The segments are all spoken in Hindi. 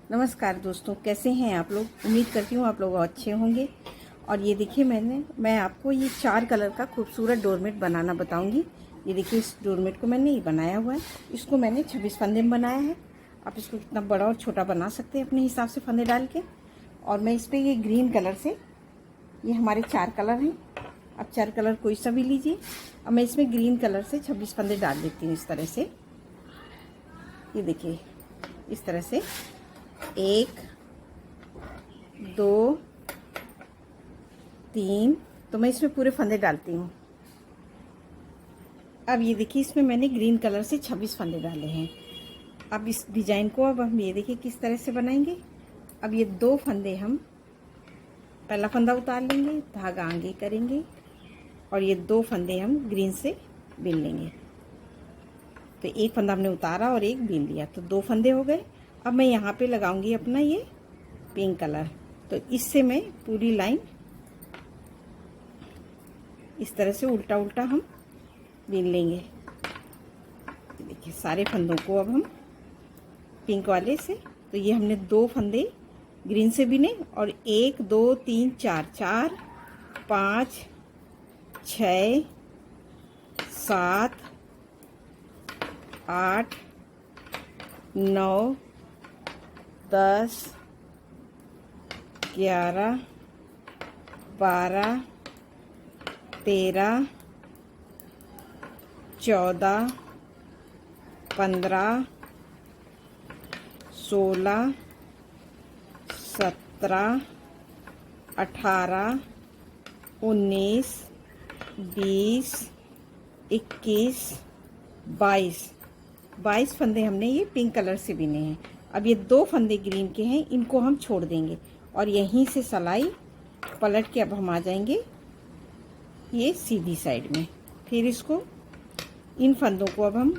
नमस्कार दोस्तों, कैसे हैं आप लोग। उम्मीद करती हूँ आप लोग अच्छे होंगे। और ये देखिए मैं आपको ये 4 कलर का खूबसूरत डोरमेट बनाना बताऊंगी। ये देखिए, इस डोरमेट को मैंने ये बनाया हुआ है। इसको मैंने 26 फंदे में बनाया है। आप इसको कितना बड़ा और छोटा बना सकते हैं अपने हिसाब से फंदे डाल के। और मैं इस पर ये ग्रीन कलर से, ये हमारे 4 कलर हैं, आप 4 कलर कोई सा भी लीजिए। अब मैं इसमें ग्रीन कलर से 26 फंदे डाल देती हूँ इस तरह से। ये देखिए इस तरह से 1 2 3, तो मैं इसमें पूरे फंदे डालती हूँ। अब ये देखिए, इसमें मैंने ग्रीन कलर से 26 फंदे डाले हैं। अब इस डिजाइन को अब हम ये देखिए किस तरह से बनाएंगे। अब ये 2 फंदे हम पहला फंदा उतार लेंगे, धागा आगे करेंगे और ये 2 फंदे हम ग्रीन से बीन लेंगे। तो एक फंदा हमने उतारा और एक बीन लिया, तो 2 फंदे हो गए। अब मैं यहाँ पे लगाऊंगी अपना ये पिंक कलर। तो इससे मैं पूरी लाइन इस तरह से उल्टा उल्टा हम बीन लेंगे। देखिए सारे फंदों को अब हम पिंक वाले से, तो ये हमने 2 फंदे ग्रीन से बीने और 1 2 3 4 4 5 6 7 8 9 10 11 12 13 14 15 16 17 18 19 20 21 22 फंदे हमने ये पिंक कलर से बीने हैं। अब ये 2 फंदे ग्रीन के हैं, इनको हम छोड़ देंगे और यहीं से सिलाई पलट के अब हम आ जाएंगे ये सीधी साइड में। फिर इसको, इन फंदों को अब हम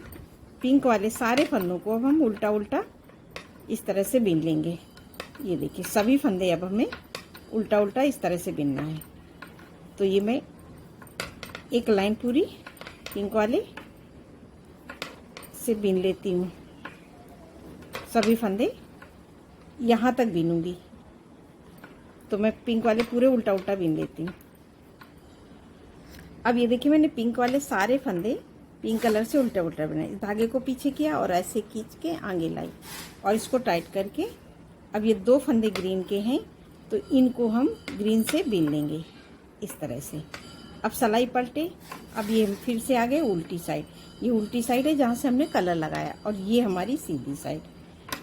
पिंक वाले सारे फंदों को अब हम उल्टा उल्टा इस तरह से बीन लेंगे। ये देखिए सभी फंदे अब हमें उल्टा उल्टा इस तरह से बीनना है। तो ये मैं एक लाइन पूरी पिंक वाले से बीन लेती हूँ। सभी फंदे यहाँ तक बीनूंगी, तो मैं पिंक वाले पूरे उल्टा उल्टा बीन लेती हूँ। अब ये देखिए, मैंने पिंक वाले सारे फंदे पिंक कलर से उल्टा उल्टा बनाए। इस धागे को पीछे किया और ऐसे खींच के आगे लाई और इसको टाइट करके, अब ये 2 फंदे ग्रीन के हैं तो इनको हम ग्रीन से बीन लेंगे इस तरह से। अब सिलाई पलटे, अब ये फिर से आगे उल्टी साइड, ये उल्टी साइड है जहाँ से हमने कलर लगाया और ये हमारी सीधी साइड।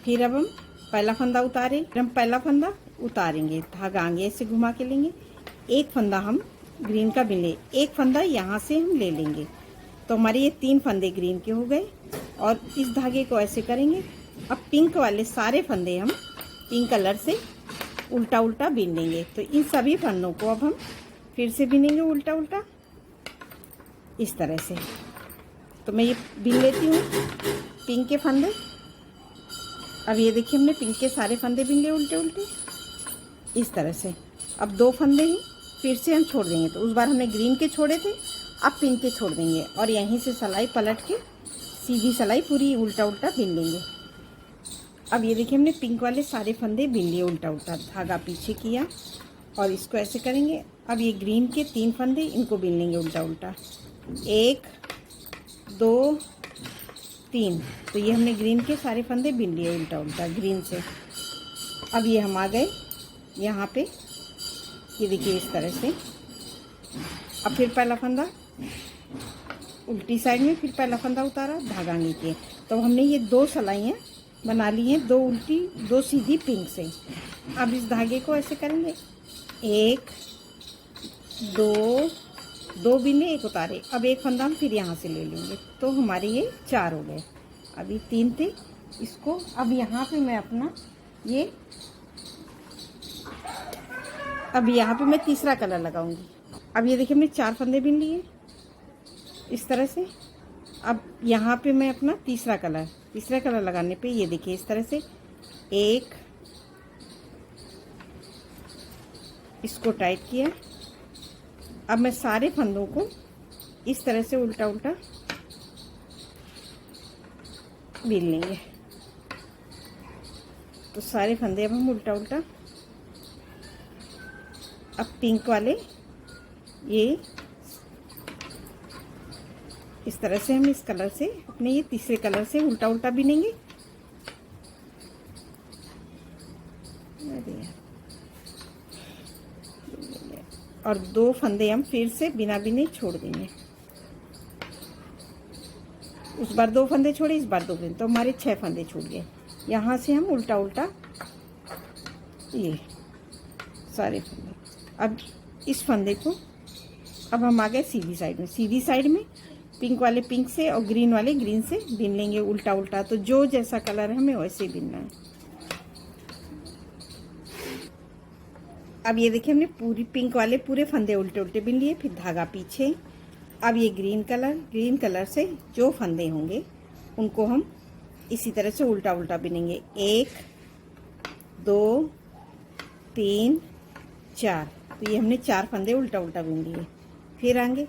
फिर अब हम पहला फंदा उतारे, हम पहला फंदा उतारेंगे, धागा आगे ऐसे घुमा के लेंगे, एक फंदा हम ग्रीन का बीन ले, एक फंदा यहाँ से हम ले लेंगे, तो हमारे ये 3 फंदे ग्रीन के हो गए। और इस धागे को ऐसे करेंगे। अब पिंक वाले सारे फंदे हम पिंक कलर से उल्टा उल्टा बीन लेंगे। तो इन सभी फंदों को अब हम फिर से बीनेंगे उल्टा उल्टा इस तरह से। तो मैं ये बीन लेती हूँ पिंक के फंदे। अब ये देखिए, हमने पिंक के सारे फंदे बीन लिए उल्टे उल्टे इस तरह से। अब 2 फंदे ही फिर से हम छोड़ देंगे, तो उस बार हमने ग्रीन के छोड़े थे, अब पिंक के छोड़ देंगे और यहीं से सिलाई पलट के सीधी सिलाई पूरी उल्टा उल्टा बीन लेंगे। अब ये देखिए, हमने पिंक वाले सारे फंदे बीन लिए उल्टा उल्टा, धागा पीछे किया और इसको ऐसे करेंगे। अब ये ग्रीन के 3 फंदे, इनको बीन लेंगे उल्टा उल्टा, 1 2 3। तो ये हमने ग्रीन के सारे फंदे बीन लिए उल्टा उल्टा ग्रीन से। अब ये हम आ गए यहाँ पे, ये देखिए इस तरह से। अब फिर पहला फंदा उल्टी साइड में, फिर पहला फंदा उतारा, धागा आगे किए। तो हमने ये 2 सिलाइयाँ बना ली हैं, 2 उल्टी 2 सीधी पिंक से। अब इस धागे को ऐसे करेंगे, 1 2 बीने, 1 उतारे। अब एक फंदा हम फिर यहाँ से ले लेंगे, तो हमारे ये 4 हो गए। अभी 3 थे इसको। अब यहाँ पे मैं अपना ये, अब यहाँ पे मैं तीसरा कलर लगाऊंगी। अब ये देखिए, हमने 4 फंदे बीन लिए इस तरह से। अब यहाँ पे मैं अपना तीसरा कलर लगाने पे, ये देखिए इस तरह से 1, इसको टाइट किया। अब मैं सारे फंदों को इस तरह से उल्टा उल्टा बीन लेंगे। तो सारे फंदे अब हम उल्टा उल्टा, अब पिंक वाले ये इस तरह से हम इस कलर से अपने ये तीसरे कलर से उल्टा उल्टा बिनेंगे। और 2 फंदे हम फिर से बिना बिने छोड़ देंगे। उस बार 2 फंदे छोड़े, इस बार 2 फंदे, तो हमारे 6 फंदे छूट गए। यहाँ से हम उल्टा उल्टा ये सारे फंदे, अब इस फंदे को अब हम आ गए सीधी साइड में। सीधी साइड में पिंक वाले पिंक से और ग्रीन वाले ग्रीन से बिन लेंगे उल्टा उल्टा। तो जो जैसा कलर है हमें वैसे ही बिनना है। अब ये देखिए हमने पूरी पिंक वाले पूरे फंदे उल्टे उल्टे बिन लिए, फिर धागा पीछे। अब ये ग्रीन कलर से जो फंदे होंगे उनको हम इसी तरह से उल्टा उल्टा बिनेंगे। 1 2 3 4, तो ये हमने 4 फंदे उल्टा उल्टा बिन लिए। फिर आगे,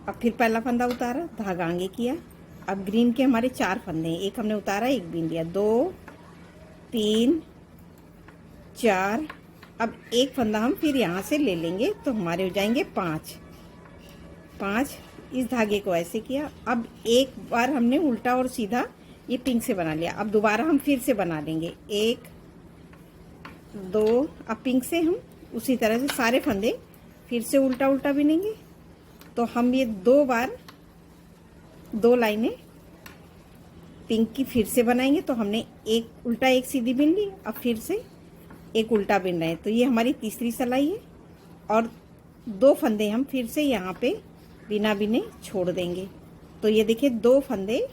अब फिर पहला फंदा उतारा, धागा आगे किया। अब ग्रीन के हमारे 4 फंदे हैं, एक हमने उतारा, एक बिन लिया, 2 3 4। अब एक फंदा हम फिर यहाँ से ले लेंगे तो हमारे हो जाएंगे 5। इस धागे को ऐसे किया। अब एक बार हमने उल्टा और सीधा ये पिंक से बना लिया। अब दोबारा हम फिर से बना लेंगे 1 2। अब पिंक से हम उसी तरह से सारे फंदे फिर से उल्टा उल्टा बिनेंगे। तो हम ये 2 बार 2 लाइनें पिंक की फिर से बनाएंगे। तो हमने एक उल्टा एक सीधी बिन ली, अब फिर से एक उल्टा बिन रहे हैं। तो ये हमारी तीसरी सिलाई है। और 2 फंदे हम फिर से यहाँ पे बिना बिने छोड़ देंगे। तो ये देखिए 2 फंदे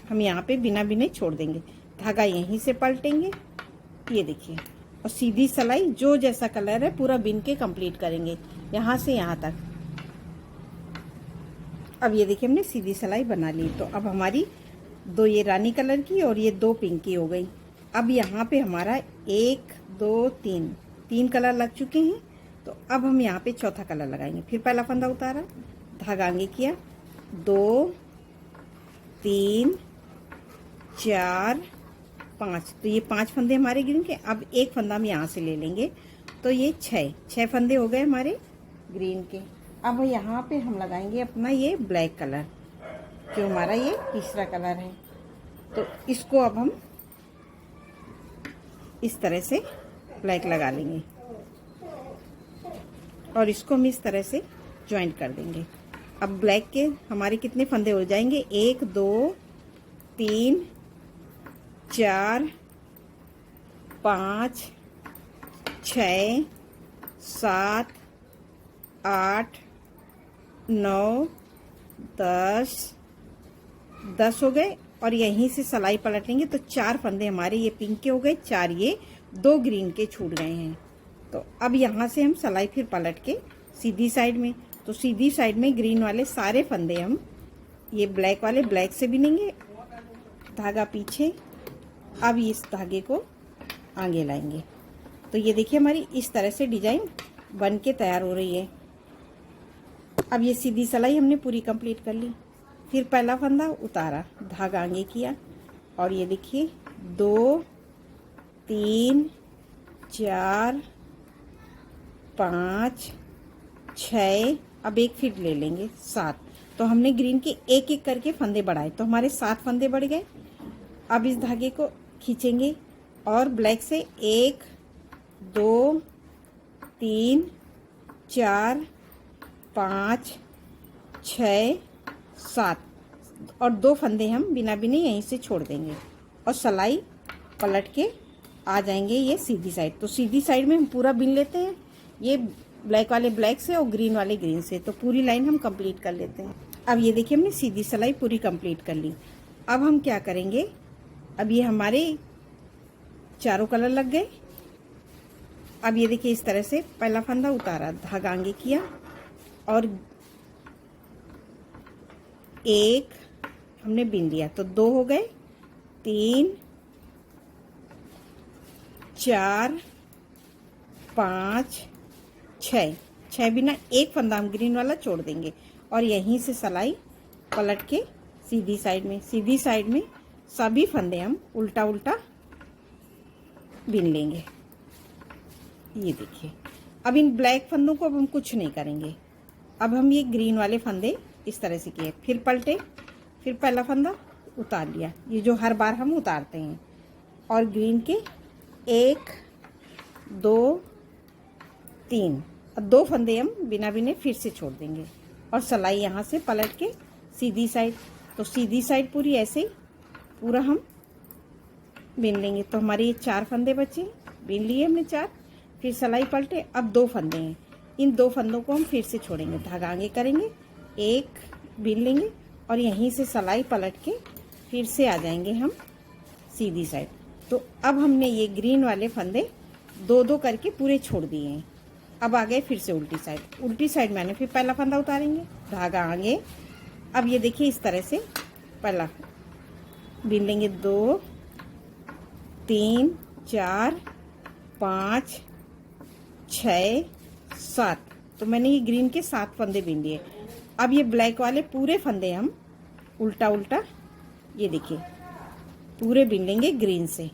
हम यहाँ पे बिना बिने छोड़ देंगे। धागा यहीं से पलटेंगे, ये देखिए, और सीधी सिलाई जो जैसा कलर है पूरा बिन के कंप्लीट करेंगे यहाँ से यहाँ तक। अब ये देखिए हमने सीधी सिलाई बना ली। तो अब हमारी 2 ये रानी कलर की और ये 2 पिंक की हो गई। अब यहाँ पे हमारा 1 2 3 कलर लग चुके हैं। तो अब हम यहाँ पे चौथा कलर लगाएंगे। फिर पहला फंदा उतारा, धागा आगे किया, 2 3 4 5। तो ये 5 फंदे हमारे ग्रीन के। अब एक फंदा हम यहाँ से ले लेंगे, तो ये 6 फंदे हो गए हमारे ग्रीन के। अब यहाँ पे हम लगाएंगे अपना ये ब्लैक कलर, जो हमारा ये तीसरा कलर है। तो इसको अब हम इस तरह से ब्लैक लगा लेंगे और इसको हम इस तरह से ज्वाइंट कर देंगे। अब ब्लैक के हमारे कितने फंदे हो जाएंगे, 1 2 3 4 5 6 7 8 9 10 हो गए। और यहीं से सिलाई पलटेंगे तो 4 फंदे हमारे ये पिंक के हो गए, 4 ये 2 ग्रीन के छूट गए हैं। तो अब यहाँ से हम सिलाई फिर पलट के सीधी साइड में, तो सीधी साइड में ग्रीन वाले सारे फंदे हम ये ब्लैक वाले ब्लैक से बिनेंगे, धागा पीछे। अब इस धागे को आगे लाएंगे। तो ये देखिए हमारी इस तरह से डिजाइन बन के तैयार हो रही है। अब ये सीधी सिलाई हमने पूरी कंप्लीट कर ली। फिर पहला फंदा उतारा, धागा आगे किया, और ये देखिए 2 3 4 5 6। अब एक फिर ले लेंगे 7। तो हमने ग्रीन के एक एक करके फंदे बढ़ाए, तो हमारे 7 फंदे बढ़ गए। अब इस धागे को खींचेंगे और ब्लैक से 1 2 3 4 5 6 7 और 2 फंदे हम बिना बिने यहीं से छोड़ देंगे और सिलाई पलट के आ जाएंगे ये सीधी साइड। तो सीधी साइड में हम पूरा बिन लेते हैं, ये ब्लैक वाले ब्लैक से और ग्रीन वाले ग्रीन से। तो पूरी लाइन हम कंप्लीट कर लेते हैं। अब ये देखिए हमने सीधी सिलाई पूरी कंप्लीट कर ली। अब हम क्या करेंगे, अब ये हमारे चारों कलर लग गए। अब ये देखिए इस तरह से पहला फंदा उतारा, धागा आगे किया, और 1 हमने बिन लिया, तो 2 हो गए, 3 4 5 6 बिना एक फंदा हम ग्रीन वाला छोड़ देंगे और यहीं से सिलाई पलट के सीधी साइड में सभी फंदे हम उल्टा उल्टा बिन लेंगे। ये देखिए, अब इन ब्लैक फंदों को अब हम कुछ नहीं करेंगे। अब हम ये ग्रीन वाले फंदे इस तरह से किए, फिर पलटे, फिर पहला फंदा उतार लिया, ये जो हर बार हम उतारते हैं, और ग्रीन के 1 2 3, अब 2 फंदे हम बिना बिने फिर से छोड़ देंगे और सिलाई यहाँ से पलट के सीधी साइड, तो सीधी साइड पूरी ऐसे ही पूरा हम बिन लेंगे। तो हमारे ये 4 फंदे बचे, बिन लिए हमने 4, फिर सिलाई पलटे, अब 2 फंदे हैं, इन 2 फंदों को हम फिर से छोड़ेंगे, धागा आगे करेंगे, 1 बिन लेंगे और यहीं से सिलाई पलट के फिर से आ जाएंगे हम सीधी साइड। तो अब हमने ये ग्रीन वाले फंदे 2-2 करके पूरे छोड़ दिए हैं। अब आ गए फिर से उल्टी साइड, उल्टी साइड मैंने फिर पहला फंदा उतारेंगे, धागा आगे, अब ये देखिए इस तरह से पहला बिन लेंगे, 2 3 4 5 6 7, तो मैंने ये ग्रीन के 7 फंदे बिन लिए। अब ये ब्लैक वाले पूरे फंदे हम उल्टा उल्टा, ये देखिए पूरे बिन लेंगे ग्रीन से। ये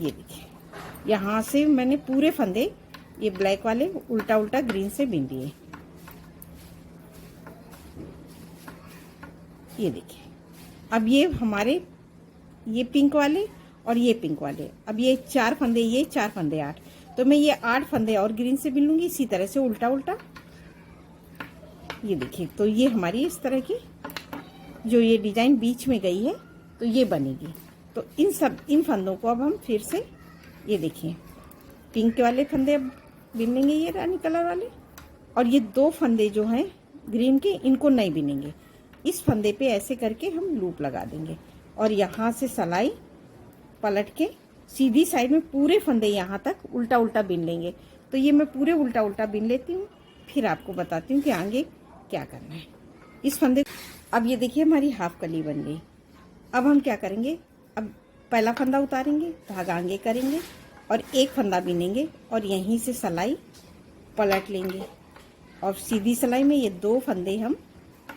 देखिए यहाँ से मैंने पूरे फंदे ये ब्लैक वाले उल्टा उल्टा ग्रीन से बिन लिए। ये देखिए, अब ये हमारे ये पिंक वाले और ये पिंक वाले, अब ये 4 फंदे, ये 4 फंदे 8, तो मैं ये 8 फंदे और ग्रीन से बिन लूंगी इसी तरह से उल्टा उल्टा। ये देखिए, तो ये हमारी इस तरह की जो ये डिजाइन बीच में गई है तो ये बनेगी। तो इन फंदों को अब हम फिर से, ये देखिए पिंक वाले फंदे अब बिन लेंगे, ये रानी कलर वाले, और ये 2 फंदे जो हैं ग्रीन के, इनको नहीं बिनेंगे, इस फंदे पे ऐसे करके हम लूप लगा देंगे और यहाँ से सिलाई पलट के सीधी साइड में पूरे फंदे यहाँ तक उल्टा उल्टा बिन लेंगे। तो ये मैं पूरे उल्टा उल्टा बिन लेती हूँ, फिर आपको बताती हूँ कि आगे क्या करना है इस फंदे। अब ये देखिए हमारी हाफ कली बन गई। अब हम क्या करेंगे, अब पहला फंदा उतारेंगे, धागा आगे करेंगे और 1 फंदा बिनेंगे और यहीं से सिलाई पलट लेंगे और सीधी सिलाई में ये 2 फंदे हम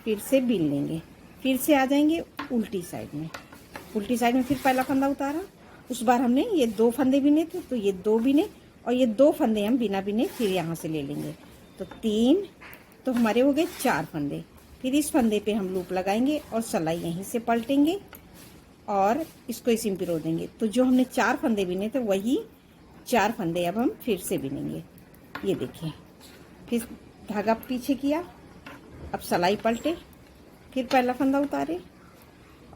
फिर से बिन लेंगे, फिर से आ जाएंगे उल्टी साइड में। उल्टी साइड में फिर पहला फंदा उतारा, उस बार हमने ये 2 फंदे बिने थे तो ये 2 बिने और ये 2 फंदे हम बिना बिने फिर यहाँ से ले लेंगे, तो 3, तो हमारे हो गए 4 फंदे। फिर इस फंदे पे हम लूप लगाएंगे और सिलाई यहीं से पलटेंगे और इसको इसी में पिरो देंगे। तो जो हमने 4 फंदे बिने थे वही 4 फंदे अब हम फिर से बिनेंगे। ये देखिए, फिर धागा पीछे किया, अब सिलाई पलटे, फिर पहला फंदा उतारे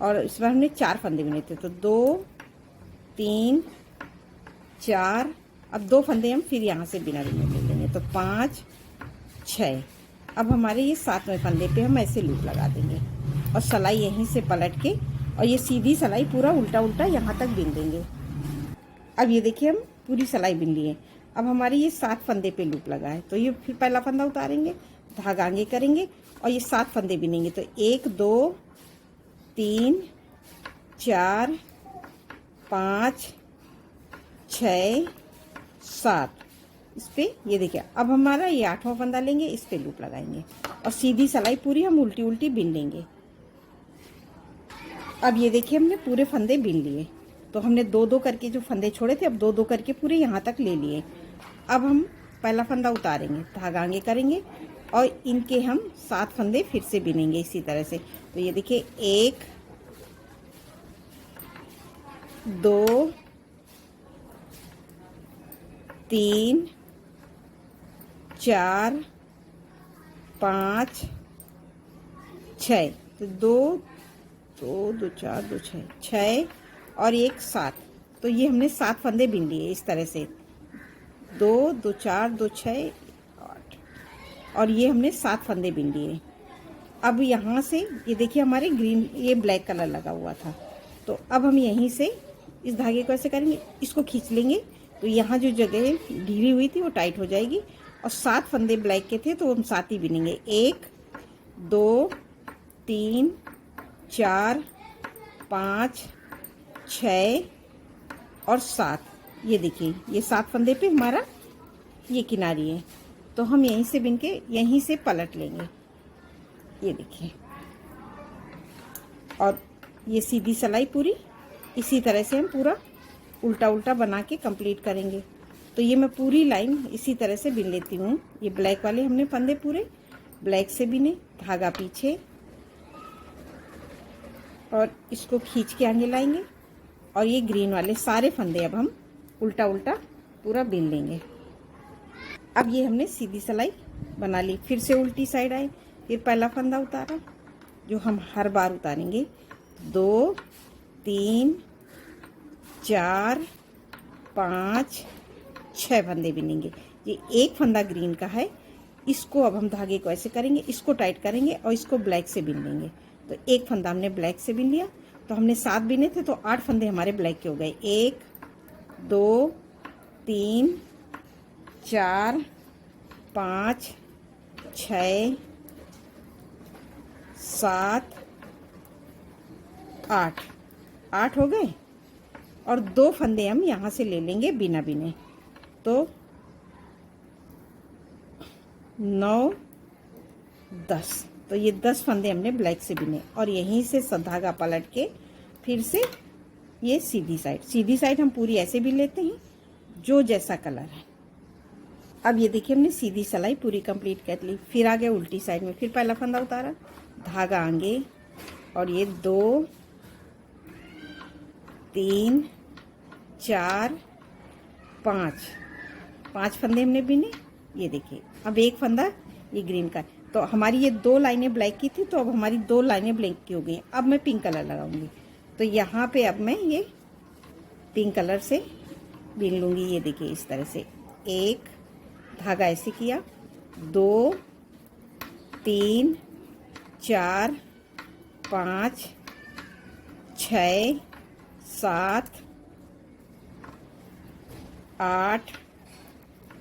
और इस बार हमने 4 फंदे बिने थे, तो 2 3 4, अब 2 फंदे हम फिर यहाँ से बिना बिने ले लेंगे, तो 5 6, अब हमारे ये 7वें फंदे पे हम ऐसे लूप लगा देंगे और सिलाई यहीं से पलट के और ये सीधी सिलाई पूरा उल्टा उल्टा यहाँ तक बिन देंगे। अब ये देखिए हम पूरी सिलाई बिन लिए। अब हमारे ये 7 फंदे पे लूप लगा है, तो ये फिर पहला फंदा उतारेंगे, धागा आगे करेंगे और ये 7 फंदे बिनेंगे, तो 1 2 3 4 5 6 7, इस पे ये देखिए। अब हमारा ये 8वां फंदा लेंगे, इस पे लूप लगाएंगे और सीधी सिलाई पूरी हम उल्टी उल्टी बिन लेंगे। अब ये देखिए हमने पूरे फंदे बिन लिए, तो हमने 2-2 करके जो फंदे छोड़े थे अब 2-2 करके पूरे यहाँ तक ले लिए। अब हम पहला फंदा उतारेंगे, धागा आगे करेंगे और इनके हम 7 फंदे फिर से बिनेंगे इसी तरह से। तो ये देखिए 1 2 3 4 5 6, तो 2 2 4 2 6 और 1 7, तो ये हमने 7 फंदे बिन लिए इस तरह से, 2 2 4 2 6 8, और ये हमने 7 फंदे बिन लिए। अब यहाँ से ये देखिए हमारे ग्रीन ये ब्लैक कलर लगा हुआ था, तो अब हम यहीं से इस धागे को ऐसे करेंगे, इसको खींच लेंगे, तो यहाँ जो जगह ढीली हुई थी वो टाइट हो जाएगी और 7 फंदे ब्लैक के थे तो हम 7 ही बिनेंगे, 1 2 3 4 5 6 और 7। ये देखिए ये 7 फंदे पे हमारा ये किनारी है, तो हम यहीं से बिन के यहीं से पलट लेंगे। ये देखिए, और ये सीधी सिलाई पूरी इसी तरह से हम पूरा उल्टा उल्टा बना के कंप्लीट करेंगे। तो ये मैं पूरी लाइन इसी तरह से बिन लेती हूँ। ये ब्लैक वाले हमने फंदे पूरे ब्लैक से बिने, धागा पीछे और इसको खींच के आगे लाएंगे और ये ग्रीन वाले सारे फंदे अब हम उल्टा उल्टा पूरा बिन लेंगे। अब ये हमने सीधी सिलाई बना ली, फिर से उल्टी साइड आए, फिर पहला फंदा उतारा जो हम हर बार उतारेंगे। 2 3 4 5 6 फंदे बिनेंगे। ये एक फंदा ग्रीन का है, इसको अब हम धागे को ऐसे करेंगे, इसको टाइट करेंगे और इसको ब्लैक से बिन लेंगे। तो एक फंदा हमने ब्लैक से बिन लिया, तो हमने 7 बिने थे तो 8 फंदे हमारे ब्लैक के हो गए। 1 2 3 4 5 6 7 8 हो गए और 2 फंदे हम यहाँ से ले लेंगे बिना बिने। तो 9 10, तो ये 10 फंदे हमने ब्लैक से बिने और यहीं से धागा पलट के फिर से ये सीधी साइड हम पूरी ऐसे भी लेते हैं जो जैसा कलर है। अब ये देखिए हमने सीधी सिलाई पूरी कंप्लीट कर ली। फिर आ गए उल्टी साइड में, फिर पहला फंदा उतारा, धागा आगे और ये 2 3 4 5 फंदे हमने बिने। ये देखिए अब एक फंदा ये ग्रीन का, तो हमारी ये 2 लाइनें ब्लैक की थी, तो अब हमारी 2 लाइनें ब्लैक की हो गई। अब मैं पिंक कलर लगाऊंगी, तो यहाँ पे अब मैं ये पिंक कलर से बिन लूँगी। ये देखिए इस तरह से, एक धागा ऐसे किया, 2 3 4 5 6 7 8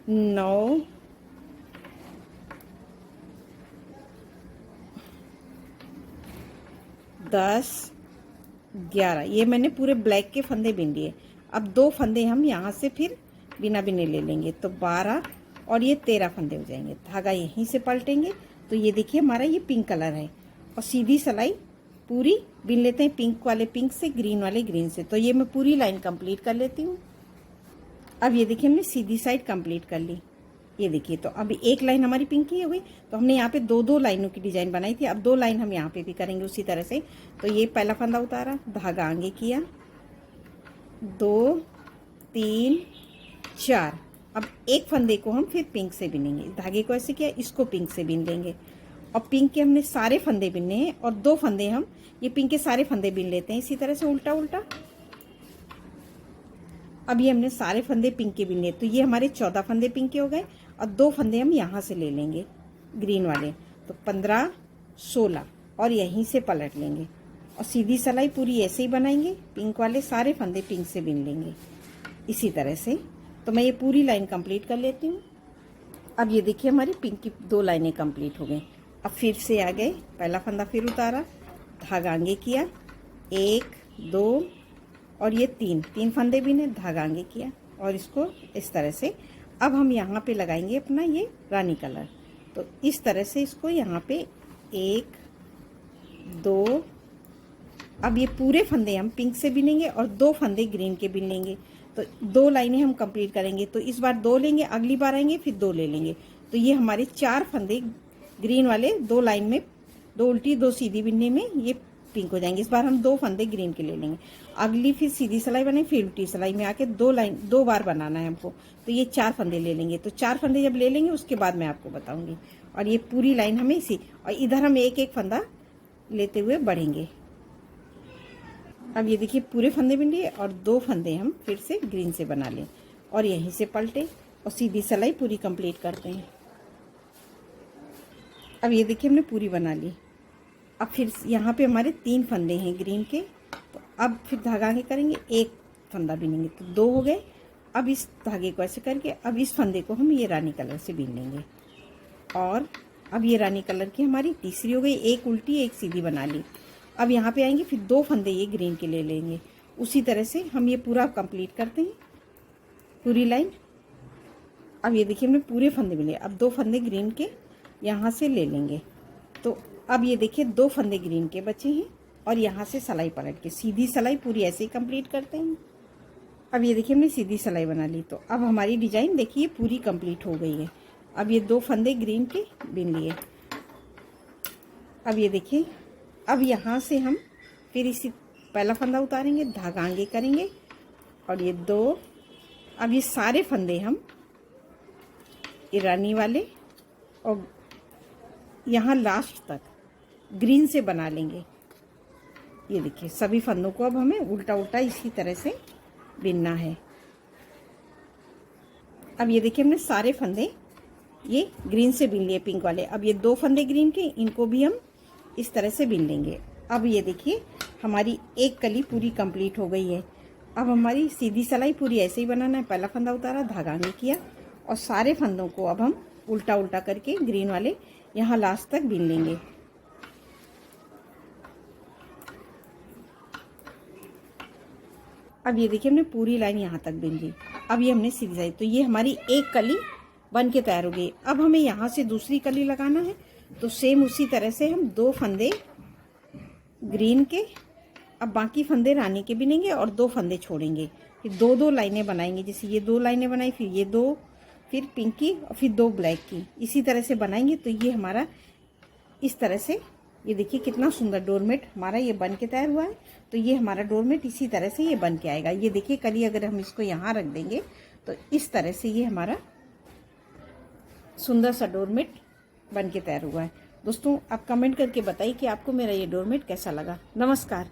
9 10 11, ये मैंने पूरे ब्लैक के फंदे बिन लिए। अब 2 फंदे हम यहाँ से फिर बिना बिने ले लेंगे, तो 12 और ये 13 फंदे हो जाएंगे। धागा यहीं से पलटेंगे, तो ये देखिए हमारा ये पिंक कलर है और सीधी सिलाई पूरी बिन लेते हैं, पिंक वाले पिंक से, ग्रीन वाले ग्रीन से। तो ये मैं पूरी लाइन कंप्लीट कर लेती हूँ। अब ये देखिए हमने सीधी साइड कंप्लीट कर ली। ये देखिए, तो अब एक लाइन हमारी पिंक की हो गई, तो हमने यहाँ पे 2 लाइनों की डिजाइन बनाई थी, अब 2 लाइन हम यहाँ पे भी करेंगे उसी तरह से। तो ये पहला फंदा उतारा, धागा आगे किया, 2 3 4, अब एक फंदे को हम फिर पिंक से बिनेंगे। धागे को ऐसे किया, इसको पिंक से बिन लेंगे और पिंक के हमने सारे फंदे बिनने हैं और 2 फंदे हम ये पिंक के सारे फंदे बिन लेते हैं इसी तरह से उल्टा उल्टा। अब ये हमने सारे फंदे पिंक के बिन लिए, तो ये हमारे 14 फंदे पिंक के हो गए और 2 फंदे हम यहाँ से ले लेंगे ग्रीन वाले, तो 15 16 और यहीं से पलट लेंगे और सीधी सिलाई पूरी ऐसे ही बनाएंगे। पिंक वाले सारे फंदे पिंक से बिन लेंगे इसी तरह से। तो मैं ये पूरी लाइन कंप्लीट कर लेती हूँ। अब ये देखिए हमारी पिंक की 2 लाइनें कंप्लीट हो गई। अब फिर से आ गए, पहला फंदा फिर उतारा, धागा आगे किया, 1 2 और ये 3 फंदे बिने, धागा आगे किया और इसको इस तरह से। अब हम यहाँ पे लगाएंगे अपना ये रानी कलर, तो इस तरह से इसको यहाँ पे 1 2, अब ये पूरे फंदे हम पिंक से बिनेंगे और 2 फंदे ग्रीन के बिन लेंगे। तो 2 लाइनें हम कंप्लीट करेंगे, तो इस बार 2 लेंगे, अगली बार आएंगे फिर 2 ले लेंगे। तो ये हमारे 4 फंदे ग्रीन वाले 2 लाइन में, 2 उल्टी 2 सीधी बिनने में ये पिंक हो जाएंगे। इस बार हम 2 फंदे ग्रीन के ले लेंगे, अगली फिर सीधी सिलाई बनाए, फिर उल्टी सिलाई में आके 2 बार बनाना है हमको। तो ये 4 फंदे ले लेंगे, तो 4 फंदे जब ले लेंगे उसके बाद मैं आपको बताऊंगी। और ये पूरी लाइन हमें इसी, और इधर हम एक एक फंदा लेते हुए बढ़ेंगे। अब ये देखिए पूरे फंदे बिन लिए और 2 फंदे हम फिर से ग्रीन से बना लें और यहीं से पलटे और सीधी सिलाई पूरी कंप्लीट करते हैं। अब ये देखिए हमने पूरी बना ली। अब फिर यहाँ पे हमारे 3 फंदे हैं ग्रीन के, तो अब फिर धागा आगे करेंगे, 1 फंदा बिनेंगे, तो 2 हो गए। अब इस धागे को ऐसे करके अब इस फंदे को हम ये रानी कलर से बिन लेंगे और अब ये रानी कलर की हमारी तीसरी हो गई, 1 उल्टी 1 सीधी बना ली। अब यहाँ पे आएंगे, फिर 2 फंदे ये ग्रीन के ले लेंगे। उसी तरह से हम ये पूरा कंप्लीट करते हैं पूरी लाइन। अब ये देखिए हमने पूरे फंदे मिले, अब 2 फंदे ग्रीन के यहाँ से ले लेंगे। तो अब ये देखिए 2 फंदे ग्रीन के बचे हैं, और यहाँ से सिलाई पलट के सीधी सिलाई पूरी ऐसे ही कंप्लीट करते हैं। अब ये देखिए हमने सीधी सिलाई बना ली। तो अब हमारी डिजाइन देखिए पूरी कंप्लीट हो गई है। अब ये 2 फंदे ग्रीन के बिन लिए। अब ये देखिए, अब यहाँ से हम फिर इसी पहला फंदा उतारेंगे, धागा आगे करेंगे और ये 2, अब ये सारे फंदे हम ईरानी वाले और यहाँ लास्ट तक ग्रीन से बना लेंगे। ये देखिए सभी फंदों को अब हमें उल्टा उल्टा इसी तरह से बिनना है। अब ये देखिए हमने सारे फंदे ये ग्रीन से बिन लिए, पिंक वाले। अब ये 2 फंदे ग्रीन के, इनको भी हम इस तरह से बिन लेंगे। अब ये देखिए हमारी एक कली पूरी कंप्लीट हो गई है। अब हमारी सीधी सिलाई पूरी ऐसे ही बनाना है। पहला फंदा उतारा, धागा आगे किया और सारे फंदों को अब हम उल्टा उल्टा करके ग्रीन वाले यहाँ लास्ट तक बिन लेंगे। अब ये देखिए हमने पूरी लाइन यहाँ तक बिन ली। अब ये हमने सीधी सिलाई, तो ये हमारी एक कली बन के तैयार हो गई। अब हमें यहाँ से दूसरी कली लगाना है। तो सेम उसी तरह से हम 2 फंदे ग्रीन के, अब बाकी फंदे रानी के बिनेंगे और 2 फंदे छोड़ेंगे। फिर 2-2 लाइनें बनाएंगे। जैसे ये 2 लाइनें बनाई, फिर ये 2, फिर पिंक की और फिर 2 ब्लैक की, इसी तरह से बनाएंगे। तो ये हमारा इस तरह से, ये देखिए कितना सुंदर डोरमेट हमारा ये बन के तैयार हुआ है। तो ये हमारा डोरमेट इसी तरह से ये बन के आएगा। ये देखिए कली अगर हम इसको यहाँ रख देंगे तो इस तरह से ये हमारा सुंदर सा डोरमेट बन के तैयार हुआ है। दोस्तों आप कमेंट करके बताइए कि आपको मेरा ये डोरमेट कैसा लगा। नमस्कार।